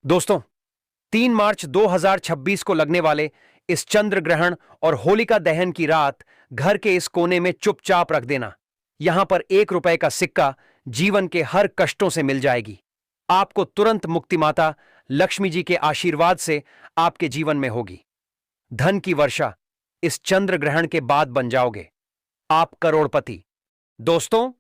दोस्तों, 3 मार्च 2026 को लगने वाले इस चंद्र ग्रहण और होलिका दहन की रात घर के इस कोने में चुपचाप रख देना। यहां पर 1 रुपए का सिक्का जीवन के हर कष्टों से मिल जाएगी। आपको तुरंत मुक्ति माता लक्ष्मी जी के आशीर्वाद से आपके जीवन में होगी। धन की वर्षा इस चंद्र ग्रहण के बाद बन जाओगे। आप करोड़पति। दोस्तों,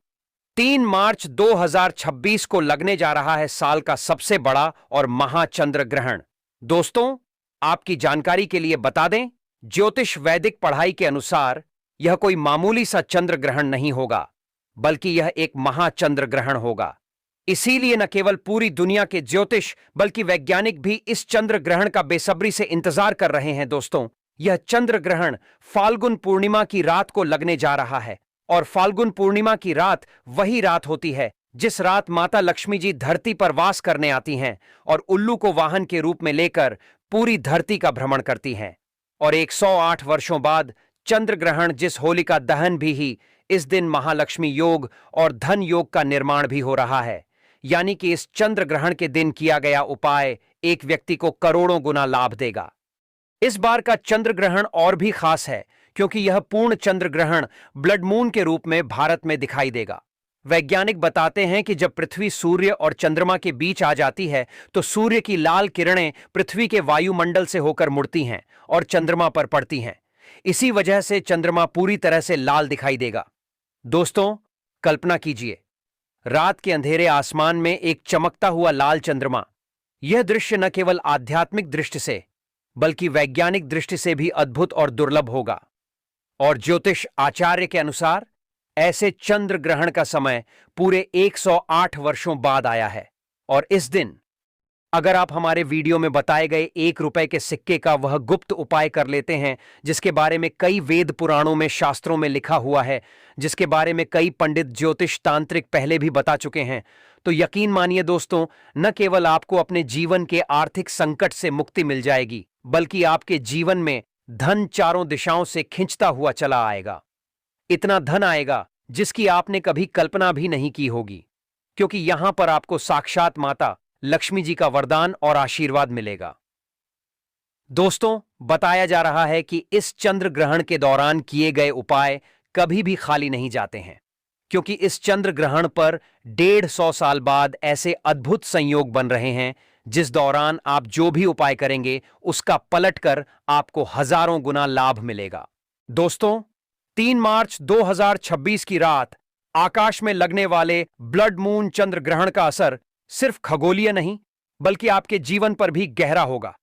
3 मार्च 2026 को लगने जा रहा है साल का सबसे बड़ा और महाचंद्र ग्रहण। दोस्तों, आपकी जानकारी के लिए बता दें, ज्योतिष वैदिक पढ़ाई के अनुसार यह कोई मामूली सा चंद्र ग्रहण नहीं होगा, बल्कि यह एक महाचंद्र ग्रहण होगा। इसीलिए न केवल पूरी दुनिया के ज्योतिष बल्कि वैज्ञानिक भी इस चंद्र ग्रहण का बेसब्री से इंतजार कर रहे हैं। दोस्तों, यह चंद्र ग्रहण फाल्गुन पूर्णिमा की रात को लगने जा रहा है और फाल्गुन पूर्णिमा की रात वही रात होती है जिस रात माता लक्ष्मी जी धरती पर वास करने आती हैं और उल्लू को वाहन के रूप में लेकर पूरी धरती का भ्रमण करती हैं। और 108 वर्षों बाद चंद्र ग्रहण जिस होलिका दहन भी ही इस दिन महालक्ष्मी योग और धन योग का निर्माण भी हो रहा है। यानी कि इस चंद्र ग्रहण के दिन किया गया उपाय एक व्यक्ति को करोड़ों गुना लाभ देगा। इस बार का चंद्र ग्रहण और भी खास है क्योंकि यह पूर्ण चंद्र ग्रहण ब्लड मून के रूप में भारत में दिखाई देगा। वैज्ञानिक बताते हैं कि जब पृथ्वी सूर्य और चंद्रमा के बीच आ जाती है तो सूर्य की लाल किरणें पृथ्वी के वायुमंडल से होकर मुड़ती हैं और चंद्रमा पर पड़ती हैं। इसी वजह से चंद्रमा पूरी तरह से लाल दिखाई देगा। दोस्तों, कल्पना कीजिए, रात के अंधेरे आसमान में एक चमकता हुआ लाल चंद्रमा। यह दृश्य न केवल आध्यात्मिक दृष्टि से बल्कि वैज्ञानिक दृष्टि से भी अद्भुत और दुर्लभ होगा। और ज्योतिष आचार्य के अनुसार ऐसे चंद्र ग्रहण का समय पूरे 108 वर्षों बाद आया है। और इस दिन अगर आप हमारे वीडियो में बताए गए 1 रुपए के सिक्के का वह गुप्त उपाय कर लेते हैं जिसके बारे में कई वेद पुराणों में शास्त्रों में लिखा हुआ है, जिसके बारे में कई पंडित ज्योतिष तांत्रिक पहले भी बता चुके हैं, तो यकीन मानिए दोस्तों, न केवल आपको अपने जीवन के आर्थिक संकट से मुक्ति मिल जाएगी बल्कि आपके जीवन में धन चारों दिशाओं से खिंचता हुआ चला आएगा। इतना धन आएगा जिसकी आपने कभी कल्पना भी नहीं की होगी, क्योंकि यहां पर आपको साक्षात माता लक्ष्मी जी का वरदान और आशीर्वाद मिलेगा। दोस्तों, बताया जा रहा है कि इस चंद्र ग्रहण के दौरान किए गए उपाय कभी भी खाली नहीं जाते हैं, क्योंकि इस चंद्र ग्रहण पर 150 साल बाद ऐसे अद्भुत संयोग बन रहे हैं जिस दौरान आप जो भी उपाय करेंगे उसका पलटकर आपको हजारों गुना लाभ मिलेगा। दोस्तों, 3 मार्च 2026 की रात आकाश में लगने वाले ब्लड मून चंद्र ग्रहण का असर सिर्फ खगोलीय नहीं बल्कि आपके जीवन पर भी गहरा होगा।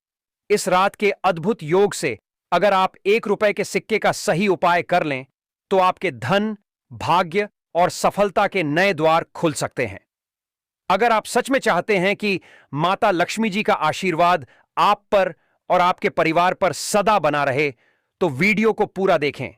इस रात के अद्भुत योग से अगर आप 1 रुपए के सिक्के का सही उपाय कर लें तो आपके धन, भाग्य और सफलता के नए द्वार खुल सकते हैं। अगर आप सच में चाहते हैं कि माता लक्ष्मी जी का आशीर्वाद आप पर और आपके परिवार पर सदा बना रहे, तो वीडियो को पूरा देखें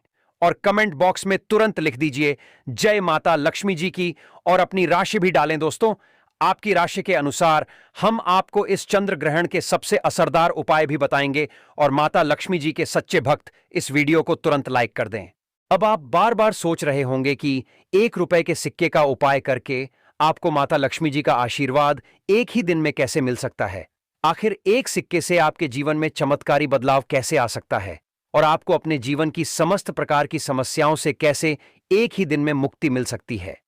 और कमेंट बॉक्स में तुरंत लिख दीजिए जय माता लक्ष्मी जी की और अपनी राशि भी डालें। दोस्तों, आपकी राशि के अनुसार हम आपको इस चंद्र ग्रहण के सबसे असरदार उपाय भी बताएंगे और माता लक्ष्मी जी के सच्चे भक्त इस वीडियो को तुरंत लाइक कर दें। अब आप बार बार सोच रहे होंगे कि 1 रुपए के सिक्के का उपाय करके आपको माता लक्ष्मी जी का आशीर्वाद एक ही दिन में कैसे मिल सकता है। आखिर एक सिक्के से आपके जीवन में चमत्कारी बदलाव कैसे आ सकता है और आपको अपने जीवन की समस्त प्रकार की समस्याओं से कैसे एक ही दिन में मुक्ति मिल सकती है।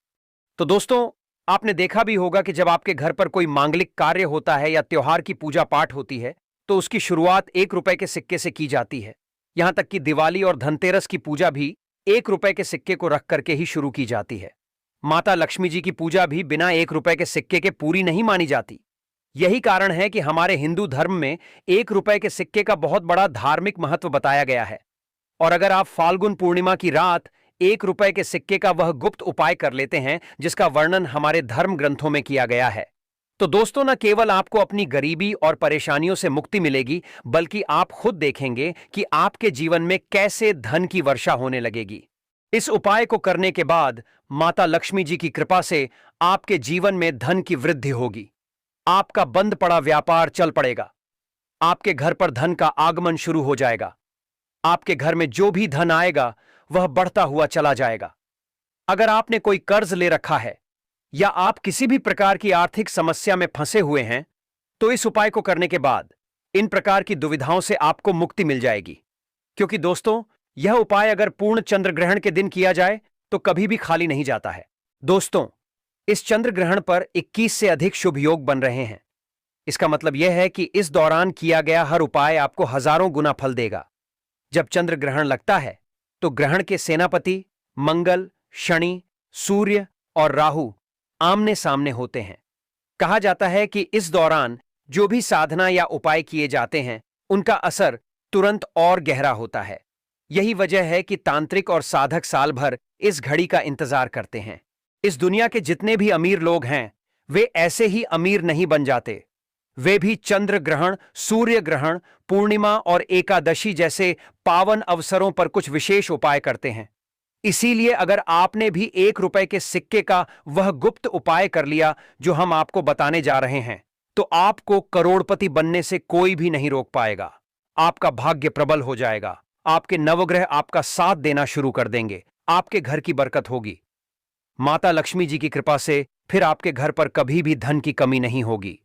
तो दोस्तों, आपने देखा भी होगा कि जब आपके घर पर कोई मांगलिक कार्य होता है या त्योहार की पूजा पाठ होती है तो उसकी शुरुआत 1 रुपए के सिक्के से की जाती है। यहां तक कि दिवाली और धनतेरस की पूजा भी 1 रुपए के सिक्के को रख करके ही शुरू की जाती है। माता लक्ष्मी जी की पूजा भी बिना 1 रुपए के सिक्के के पूरी नहीं मानी जाती। यही कारण है कि हमारे हिंदू धर्म में 1 रुपए के सिक्के का बहुत बड़ा धार्मिक महत्व बताया गया है। और अगर आप फाल्गुन पूर्णिमा की रात 1 रुपए के सिक्के का वह गुप्त उपाय कर लेते हैं जिसका वर्णन हमारे धर्म ग्रंथों में किया गया है, तो दोस्तों, न केवल आपको अपनी गरीबी और परेशानियों से मुक्ति मिलेगी बल्कि आप खुद देखेंगे कि आपके जीवन में कैसे धन की वर्षा होने लगेगी। इस उपाय को करने के बाद माता लक्ष्मी जी की कृपा से आपके जीवन में धन की वृद्धि होगी। आपका बंद पड़ा व्यापार चल पड़ेगा। आपके घर पर धन का आगमन शुरू हो जाएगा। आपके घर में जो भी धन आएगा वह बढ़ता हुआ चला जाएगा। अगर आपने कोई कर्ज ले रखा है या आप किसी भी प्रकार की आर्थिक समस्या में फंसे हुए हैं तो इस उपाय को करने के बाद इन प्रकार की दुविधाओं से आपको मुक्ति मिल जाएगी। क्योंकि दोस्तों, यह उपाय अगर पूर्ण चंद्र ग्रहण के दिन किया जाए तो कभी भी खाली नहीं जाता है। दोस्तों, इस चंद्र ग्रहण पर 21 से अधिक शुभ योग बन रहे हैं। इसका मतलब यह है कि इस दौरान किया गया हर उपाय आपको हजारों गुना फल देगा। जब चंद्र ग्रहण लगता है तो ग्रहण के सेनापति मंगल, शनि, सूर्य और राहु आमने सामने होते हैं। कहा जाता है कि इस दौरान जो भी साधना या उपाय किए जाते हैं उनका असर तुरंत और गहरा होता है। यही वजह है कि तांत्रिक और साधक साल भर इस घड़ी का इंतजार करते हैं। इस दुनिया के जितने भी अमीर लोग हैं वे ऐसे ही अमीर नहीं बन जाते। वे भी चंद्र ग्रहण, सूर्य ग्रहण, पूर्णिमा और एकादशी जैसे पावन अवसरों पर कुछ विशेष उपाय करते हैं। इसीलिए अगर आपने भी 1 रुपए के सिक्के का वह गुप्त उपाय कर लिया जो हम आपको बताने जा रहे हैं, तो आपको करोड़पति बनने से कोई भी नहीं रोक पाएगा। आपका भाग्य प्रबल हो जाएगा। आपके नवग्रह आपका साथ देना शुरू कर देंगे। आपके घर की बरकत होगी। माता लक्ष्मी जी की कृपा से फिर आपके घर पर कभी भी धन की कमी नहीं होगी।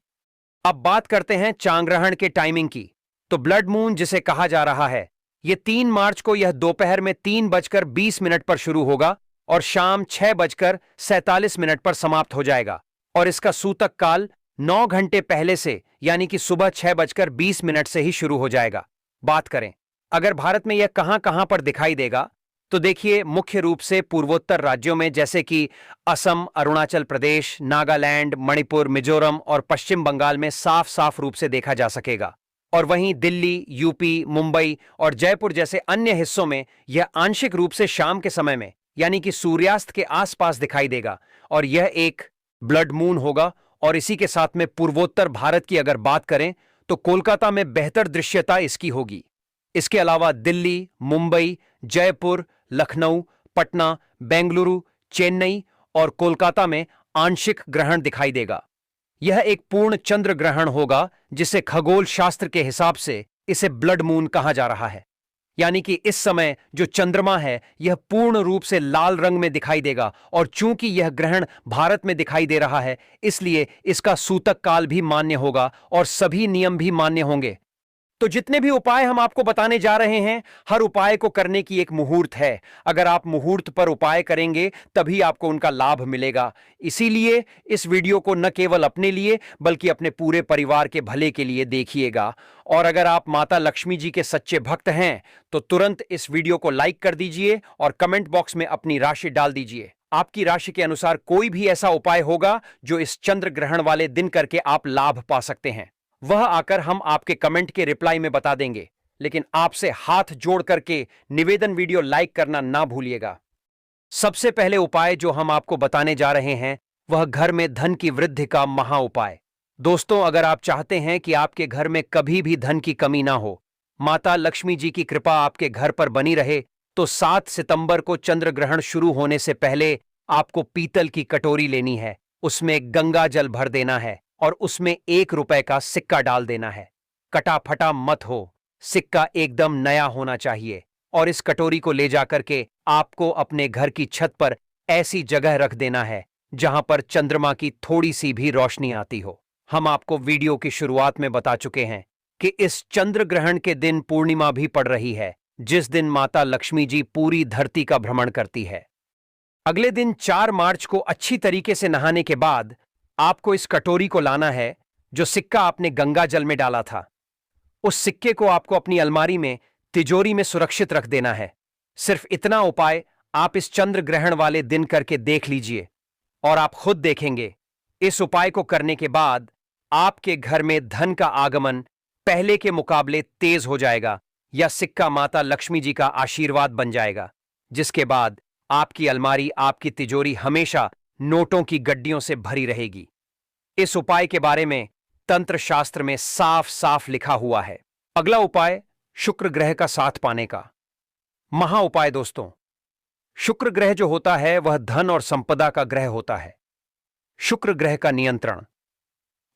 अब बात करते हैं चांद्रग्रहण के टाइमिंग की। तो ब्लड मून जिसे कहा जा रहा है, यह 3 मार्च को यह दोपहर में 3:20 पर शुरू होगा और शाम 6:47 पर समाप्त हो जाएगा। और इसका सूतक काल 9 घंटे पहले से यानी कि सुबह 6:20 से ही शुरू हो जाएगा। बात करें अगर भारत में यह कहां कहां पर दिखाई देगा, तो देखिए मुख्य रूप से पूर्वोत्तर राज्यों में जैसे कि असम, अरुणाचल प्रदेश, नागालैंड, मणिपुर, मिजोरम और पश्चिम बंगाल में साफ साफ रूप से देखा जा सकेगा। और वहीं दिल्ली, यूपी, मुंबई और जयपुर जैसे अन्य हिस्सों में यह आंशिक रूप से शाम के समय में यानी कि सूर्यास्त के आसपास दिखाई देगा। और यह एक ब्लड मून होगा। और इसी के साथ में पूर्वोत्तर भारत की अगर बात करें तो कोलकाता में बेहतर दृश्यता इसकी होगी। इसके अलावा दिल्ली, मुंबई, जयपुर, लखनऊ, पटना, बेंगलुरु, चेन्नई और कोलकाता में आंशिक ग्रहण दिखाई देगा। यह एक पूर्ण चंद्र ग्रहण होगा जिसे खगोल शास्त्र के हिसाब से इसे ब्लड मून कहा जा रहा है। यानी कि इस समय जो चंद्रमा है यह पूर्ण रूप से लाल रंग में दिखाई देगा। और चूंकि यह ग्रहण भारत में दिखाई दे रहा है इसलिए इसका सूतक काल भी मान्य होगा और सभी नियम भी मान्य होंगे। तो जितने भी उपाय हम आपको बताने जा रहे हैं, हर उपाय को करने की एक मुहूर्त है। अगर आप मुहूर्त पर उपाय करेंगे तभी आपको उनका लाभ मिलेगा। इसीलिए इस वीडियो को न केवल अपने लिए बल्कि अपने पूरे परिवार के भले के लिए देखिएगा। और अगर आप माता लक्ष्मी जी के सच्चे भक्त हैं तो तुरंत इस वीडियो को लाइक कर दीजिए और कमेंट बॉक्स में अपनी राशि डाल दीजिए। आपकी राशि के अनुसार कोई भी ऐसा उपाय होगा जो इस चंद्र ग्रहण वाले दिन करके आप लाभ पा सकते हैं, वह आकर हम आपके कमेंट के रिप्लाई में बता देंगे। लेकिन आपसे हाथ जोड़ करके निवेदन, वीडियो लाइक करना ना भूलिएगा। सबसे पहले उपाय जो हम आपको बताने जा रहे हैं वह घर में धन की वृद्धि का महा उपाय। दोस्तों, अगर आप चाहते हैं कि आपके घर में कभी भी धन की कमी ना हो, माता लक्ष्मी जी की कृपा आपके घर पर बनी रहे, तो 7 सितंबर को चंद्र ग्रहण शुरू होने से पहले आपको पीतल की कटोरी लेनी है, उसमें गंगा जल भर देना है और उसमें 1 रुपए का सिक्का डाल देना है। कटा फटा मत हो, सिक्का एकदम नया होना चाहिए। और इस कटोरी को ले जाकर के आपको अपने घर की छत पर ऐसी जगह रख देना है जहां पर चंद्रमा की थोड़ी सी भी रोशनी आती हो। हम आपको वीडियो की शुरुआत में बता चुके हैं कि इस चंद्र ग्रहण के दिन पूर्णिमा भी पड़ रही है, जिस दिन माता लक्ष्मी जी पूरी धरती का भ्रमण करती है। अगले दिन 4 मार्च को अच्छी तरीके से नहाने के बाद आपको इस कटोरी को लाना है जो सिक्का आपने गंगा जल में डाला था। उस सिक्के को आपको अपनी अलमारी में, तिजोरी में सुरक्षित रख देना है। सिर्फ इतना उपाय आप इस चंद्र ग्रहण वाले दिन करके देख लीजिए और आप खुद देखेंगे इस उपाय को करने के बाद आपके घर में धन का आगमन पहले के मुकाबले तेज हो जाएगा या सिक्का माता लक्ष्मी जी का आशीर्वाद बन जाएगा, जिसके बाद आपकी अलमारी, आपकी तिजोरी हमेशा नोटों की गड्डियों से भरी रहेगी। इस उपाय के बारे में तंत्र शास्त्र में साफ साफ लिखा हुआ है। अगला उपाय शुक्र ग्रह का साथ पाने का महा उपाय। दोस्तों, शुक्र ग्रह जो होता है वह धन और संपदा का ग्रह होता है। शुक्र ग्रह का नियंत्रण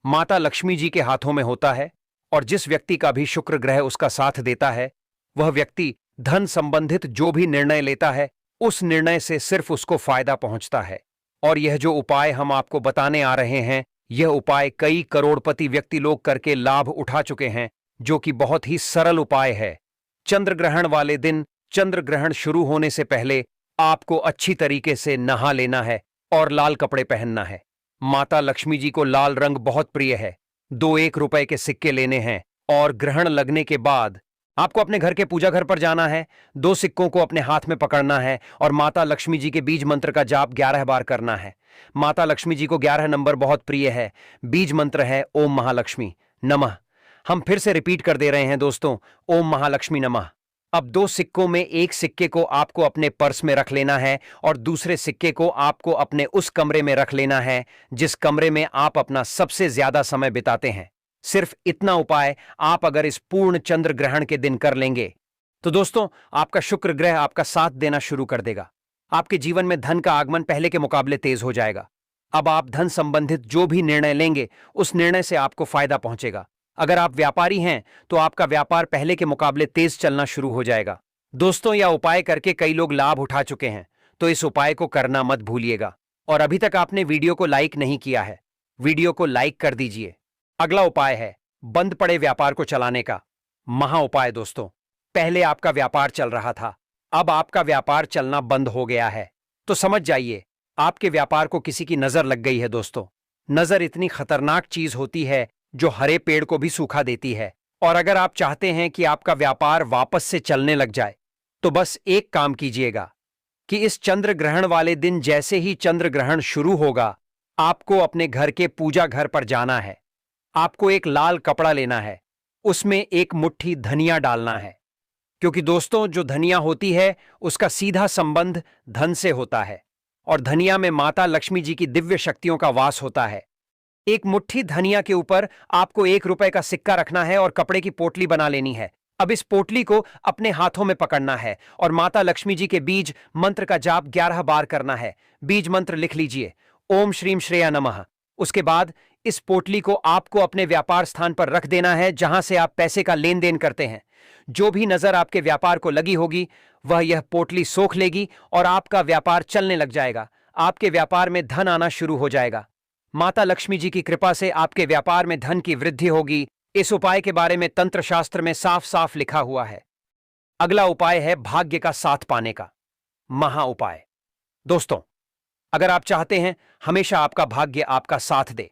माता लक्ष्मी जी के हाथों में होता है और जिस व्यक्ति का भी शुक्र ग्रह उसका साथ देता है वह व्यक्ति धन संबंधित जो भी निर्णय लेता है उस निर्णय से सिर्फ उसको फायदा पहुंचता है। और यह जो उपाय हम आपको बताने आ रहे हैं यह उपाय कई करोड़पति व्यक्ति लोग करके लाभ उठा चुके हैं, जो कि बहुत ही सरल उपाय है। चंद्र ग्रहण वाले दिन चंद्र ग्रहण शुरू होने से पहले आपको अच्छी तरीके से नहा लेना है और लाल कपड़े पहनना है। माता लक्ष्मी जी को लाल रंग बहुत प्रिय है। 2 1 रुपए के सिक्के लेने हैं और ग्रहण लगने के बाद आपको अपने घर के पूजा घर पर जाना है। 2 सिक्कों को अपने हाथ में पकड़ना है और माता लक्ष्मी जी के बीज मंत्र का जाप 11 बार करना है। माता लक्ष्मी जी को 11 नंबर बहुत प्रिय है। बीज मंत्र है ओम महालक्ष्मी नमः। हम फिर से रिपीट कर दे रहे हैं दोस्तों, ओम महालक्ष्मी नमः। अब 2 सिक्कों में एक सिक्के को आपको अपने पर्स में रख लेना है और दूसरे सिक्के को आपको अपने उस कमरे में रख लेना है जिस कमरे में आप अपना सबसे ज्यादा समय बिताते हैं। सिर्फ इतना उपाय आप अगर इस पूर्ण चंद्र ग्रहण के दिन कर लेंगे तो दोस्तों आपका शुक्र ग्रह आपका साथ देना शुरू कर देगा। आपके जीवन में धन का आगमन पहले के मुकाबले तेज हो जाएगा। अब आप धन संबंधित जो भी निर्णय लेंगे उस निर्णय से आपको फायदा पहुंचेगा। अगर आप व्यापारी हैं तो आपका व्यापार पहले के मुकाबले तेज चलना शुरू हो जाएगा। दोस्तों यह उपाय करके कई लोग लाभ उठा चुके हैं, तो इस उपाय को करना मत भूलिएगा। और अभी तक आपने वीडियो को लाइक नहीं किया है, वीडियो को लाइक कर दीजिए। अगला उपाय है बंद पड़े व्यापार को चलाने का महा उपाय। दोस्तों पहले आपका व्यापार चल रहा था, अब आपका व्यापार चलना बंद हो गया है, तो समझ जाइए आपके व्यापार को किसी की नजर लग गई है। दोस्तों नजर इतनी खतरनाक चीज होती है जो हरे पेड़ को भी सूखा देती है। और अगर आप चाहते हैं कि आपका व्यापार वापस से चलने लग जाए तो बस एक काम कीजिएगा कि इस चंद्र ग्रहण वाले दिन जैसे ही चंद्र ग्रहण शुरू होगा आपको अपने घर के पूजा घर पर जाना है। आपको एक लाल कपड़ा लेना है, उसमें एक मुट्ठी धनिया डालना है, क्योंकि दोस्तों जो धनिया होती है उसका सीधा संबंध धन से होता है और धनिया में माता लक्ष्मी जी की दिव्य शक्तियों का वास होता है। एक मुट्ठी धनिया के ऊपर आपको 1 रुपए का सिक्का रखना है और कपड़े की पोटली बना लेनी है। अब इस पोटली को अपने हाथों में पकड़ना है और माता लक्ष्मी जी के बीज मंत्र का जाप 11 बार करना है। बीज मंत्र लिख लीजिए, ओम श्रीम श्रेया नमः। उसके बाद इस पोटली को आपको अपने व्यापार स्थान पर रख देना है जहां से आप पैसे का लेन देन करते हैं। जो भी नजर आपके व्यापार को लगी होगी वह यह पोटली सोख लेगी और आपका व्यापार चलने लग जाएगा। आपके व्यापार में धन आना शुरू हो जाएगा। माता लक्ष्मी जी की कृपा से आपके व्यापार में धन की वृद्धि होगी। इस उपाय के बारे में तंत्र शास्त्र में साफ साफ लिखा हुआ है। अगला उपाय है भाग्य का साथ पाने का महा उपाय। दोस्तों अगर आप चाहते हैं हमेशा आपका भाग्य आपका साथ दे,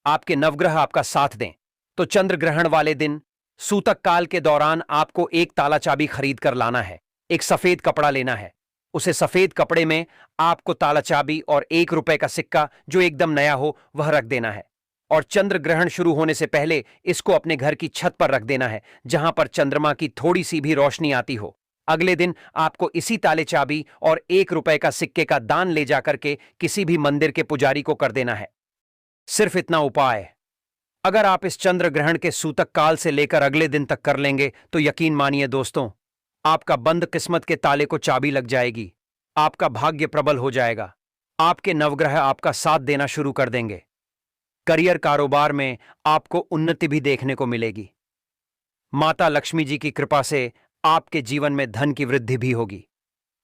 आपके नवग्रह आपका साथ दें, तो चंद्र ग्रहण वाले दिन सूतक काल के दौरान आपको एक ताला चाबी खरीद कर लाना है। एक सफेद कपड़ा लेना है, उसे सफेद कपड़े में आपको ताला चाबी और 1 रुपए का सिक्का जो एकदम नया हो वह रख देना है और चंद्र ग्रहण शुरू होने से पहले इसको अपने घर की छत पर रख देना है जहां पर चंद्रमा की थोड़ी सी भी रोशनी आती हो। अगले दिन आपको इसी ताले चाबी और 1 रुपए का सिक्के का दान ले जाकर के किसी भी मंदिर के पुजारी को कर देना है। सिर्फ इतना उपाय अगर आप इस चंद्र ग्रहण के सूतक काल से लेकर अगले दिन तक कर लेंगे तो यकीन मानिए दोस्तों आपका बंद किस्मत के ताले को चाबी लग जाएगी। आपका भाग्य प्रबल हो जाएगा। आपके नवग्रह आपका साथ देना शुरू कर देंगे। करियर कारोबार में आपको उन्नति भी देखने को मिलेगी। माता लक्ष्मी जी की कृपा से आपके जीवन में धन की वृद्धि भी होगी।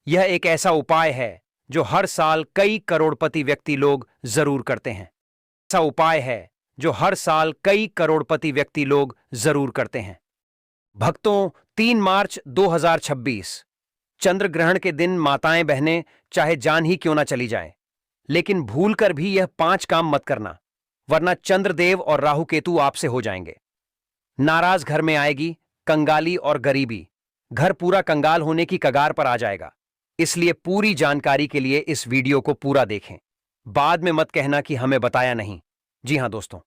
यह एक ऐसा उपाय है जो हर साल कई करोड़पति व्यक्ति लोग जरूर करते हैं। ऐसा उपाय है जो हर साल कई करोड़पति व्यक्ति लोग जरूर करते हैं। भक्तों 3 मार्च 2026 चंद्र ग्रहण के दिन माताएं बहनें चाहे जान ही क्यों ना चली जाएं, लेकिन भूलकर भी यह 5 काम मत करना, वरना चंद्रदेव और राहु केतु आपसे हो जाएंगे। नाराज घर में आएगी कंगाली और गरीबी, घर पूरा कंगाल होने की कगार पर आ जाएगा। इसलिए पूरी जानकारी के लिए इस वीडियो को पूरा देखें, बाद में मत कहना कि हमें बताया नहीं। जी हां दोस्तों,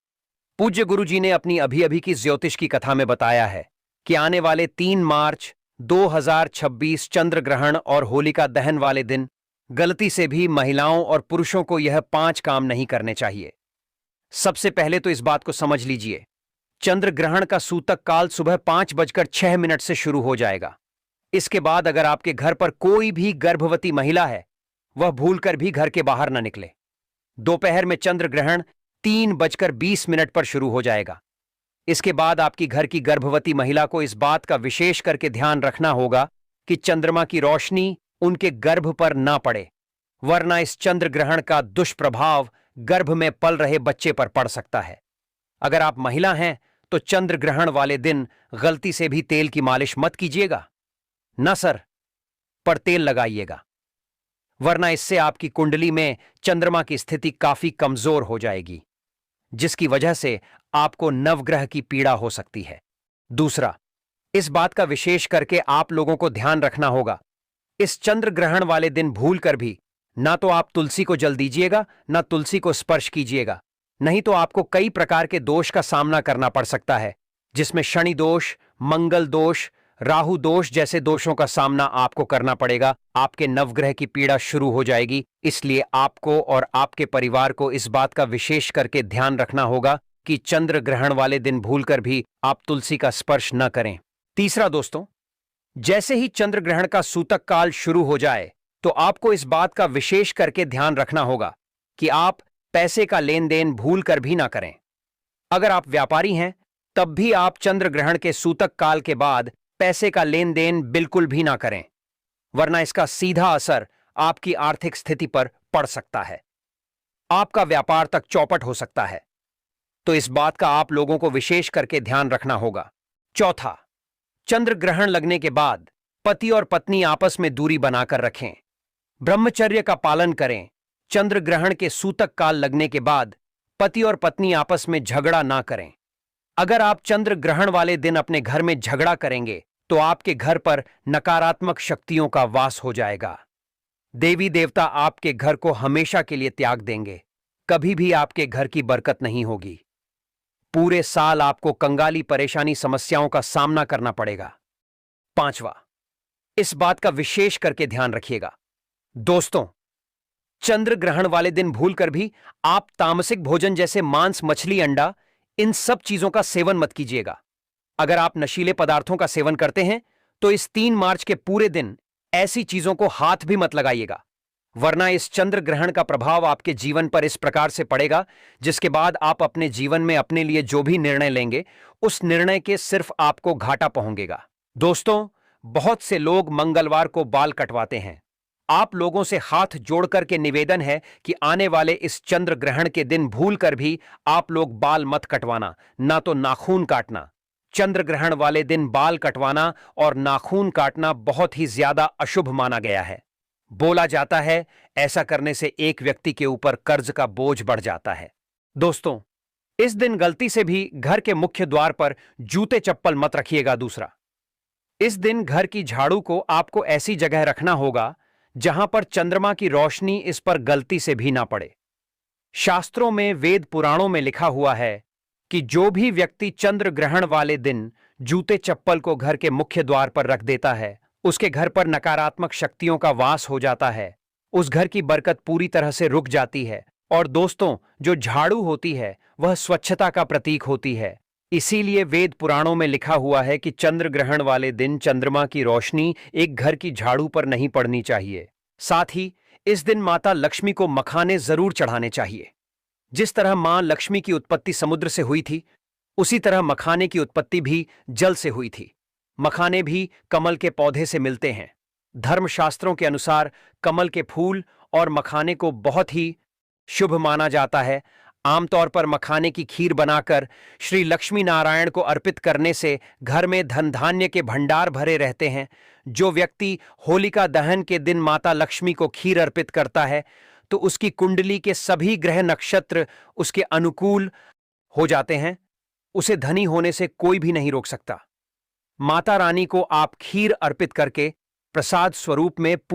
पूज्य गुरु जी ने अपनी अभी अभी की ज्योतिष की कथा में बताया है कि आने वाले 3 मार्च 2026 चंद्र ग्रहण और होलिका दहन वाले दिन गलती से भी महिलाओं और पुरुषों को यह 5 काम नहीं करने चाहिए। सबसे पहले तो इस बात को समझ लीजिए, चंद्र ग्रहण का सूतक काल सुबह 5:06 से शुरू हो जाएगा। इसके बाद अगर आपके घर पर कोई भी गर्भवती महिला है वह भूलकर भी घर के बाहर न निकले। दोपहर में चंद्र ग्रहण 3:20 पर शुरू हो जाएगा। इसके बाद आपकी घर की गर्भवती महिला को इस बात का विशेष करके ध्यान रखना होगा कि चंद्रमा की रोशनी उनके गर्भ पर ना पड़े, वरना इस चंद्र ग्रहण का दुष्प्रभाव गर्भ में पल रहे बच्चे पर पड़ सकता है। अगर आप महिला हैं तो चंद्र ग्रहण वाले दिन गलती से भी तेल की मालिश मत कीजिएगा। न सर, पर तेल लगाइएगा, वरना इससे आपकी कुंडली में चंद्रमा की स्थिति काफी कमजोर हो जाएगी, जिसकी वजह से आपको नवग्रह की पीड़ा हो सकती है। दूसरा, इस बात का विशेष करके आप लोगों को ध्यान रखना होगा, इस चंद्र ग्रहण वाले दिन भूल कर भी ना तो आप तुलसी को जल दीजिएगा, ना तुलसी को स्पर्श कीजिएगा, नहीं तो आपको कई प्रकार के दोष का सामना करना पड़ सकता है, जिसमें शनि दोष, मंगल दोष, राहु दोष जैसे दोषों का सामना आपको करना पड़ेगा। आपके नवग्रह की पीड़ा शुरू हो जाएगी, इसलिए आपको और आपके परिवार को इस बात का विशेष करके ध्यान रखना होगा कि चंद्र ग्रहण वाले दिन भूलकर भी आप तुलसी का स्पर्श न करें। तीसरा दोस्तों, जैसे ही चंद्र ग्रहण का सूतक काल शुरू हो जाए तो आपको इस बात का विशेष करके ध्यान रखना होगा कि आप पैसे का लेन देन भूल कर भी ना करें। अगर आप व्यापारी हैं तब भी आप चंद्र ग्रहण के सूतक काल के बाद पैसे का लेन देन बिल्कुल भी ना करें, वरना इसका सीधा असर आपकी आर्थिक स्थिति पर पड़ सकता है, आपका व्यापार तक चौपट हो सकता है। तो इस बात का आप लोगों को विशेष करके ध्यान रखना होगा। चौथा, चंद्र ग्रहण लगने के बाद पति और पत्नी आपस में दूरी बनाकर रखें, ब्रह्मचर्य का पालन करें। चंद्र ग्रहण के सूतक काल लगने के बाद पति और पत्नी आपस में झगड़ा ना करें। अगर आप चंद्र ग्रहण वाले दिन अपने घर में झगड़ा करेंगे तो आपके घर पर नकारात्मक शक्तियों का वास हो जाएगा। देवी देवता आपके घर को हमेशा के लिए त्याग देंगे, कभी भी आपके घर की बरकत नहीं होगी। पूरे साल आपको कंगाली परेशानी समस्याओं का सामना करना पड़ेगा। पांचवा, इस बात का विशेष करके ध्यान रखिएगा दोस्तों, चंद्र ग्रहण वाले दिन भूलकर भी आप तामसिक भोजन जैसे मांस, मछली, अंडा, इन सब चीजों का सेवन मत कीजिएगा। अगर आप नशीले पदार्थों का सेवन करते हैं तो इस 3 मार्च के पूरे दिन ऐसी चीजों को हाथ भी मत लगाइएगा, वरना इस चंद्र ग्रहण का प्रभाव आपके जीवन पर इस प्रकार से पड़ेगा जिसके बाद आप अपने जीवन में अपने लिए जो भी निर्णय लेंगे उस निर्णय के सिर्फ आपको घाटा पहुंचेगा। दोस्तों, बहुत से लोग मंगलवार को बाल कटवाते हैं। आप लोगों से हाथ जोड़कर के निवेदन है कि आने वाले इस चंद्र ग्रहण के दिन भूलकर भी आप लोग बाल मत कटवाना, ना तो नाखून काटना। चंद्र ग्रहण वाले दिन बाल कटवाना और नाखून काटना बहुत ही ज्यादा अशुभ माना गया है। बोला जाता है ऐसा करने से एक व्यक्ति के ऊपर कर्ज का बोझ बढ़ जाता है। दोस्तों, इस दिन गलती से भी घर के मुख्य द्वार पर जूते चप्पल मत रखिएगा। दूसरा, इस दिन घर की झाड़ू को आपको ऐसी जगह रखना होगा जहां पर चंद्रमा की रोशनी इस पर गलती से भी ना पड़े। शास्त्रों में, वेद पुराणों में लिखा हुआ है कि जो भी व्यक्ति चंद्र ग्रहण वाले दिन जूते चप्पल को घर के मुख्य द्वार पर रख देता है उसके घर पर नकारात्मक शक्तियों का वास हो जाता है, उस घर की बरकत पूरी तरह से रुक जाती है। और दोस्तों, जो झाड़ू होती है वह स्वच्छता का प्रतीक होती है, इसीलिए वेद पुराणों में लिखा हुआ है कि चंद्र ग्रहण वाले दिन चंद्रमा की रोशनी एक घर की झाड़ू पर नहीं पड़नी चाहिए। साथ ही इस दिन माता लक्ष्मी को मखाने जरूर चढ़ाने चाहिए। जिस तरह मां लक्ष्मी की उत्पत्ति समुद्र से हुई थी, उसी तरह मखाने की उत्पत्ति भी जल से हुई थी। मखाने भी कमल के पौधे से मिलते हैं। धर्मशास्त्रों के अनुसार कमल के फूल और मखाने को बहुत ही शुभ माना जाता है। आमतौर पर मखाने की खीर बनाकर श्री लक्ष्मी नारायण को अर्पित करने से घर में धन धान्य के भंडार भरे रहते हैं। जो व्यक्ति होलिका दहन के दिन माता लक्ष्मी को खीर अर्पित करता है तो उसकी कुंडली के सभी ग्रह नक्षत्र उसके अनुकूल हो जाते हैं। उसे धनी होने से कोई भी नहीं रोक सकता। माता रानी को आप खीर अर्पित करके प्रसाद स्वरूप में पूरी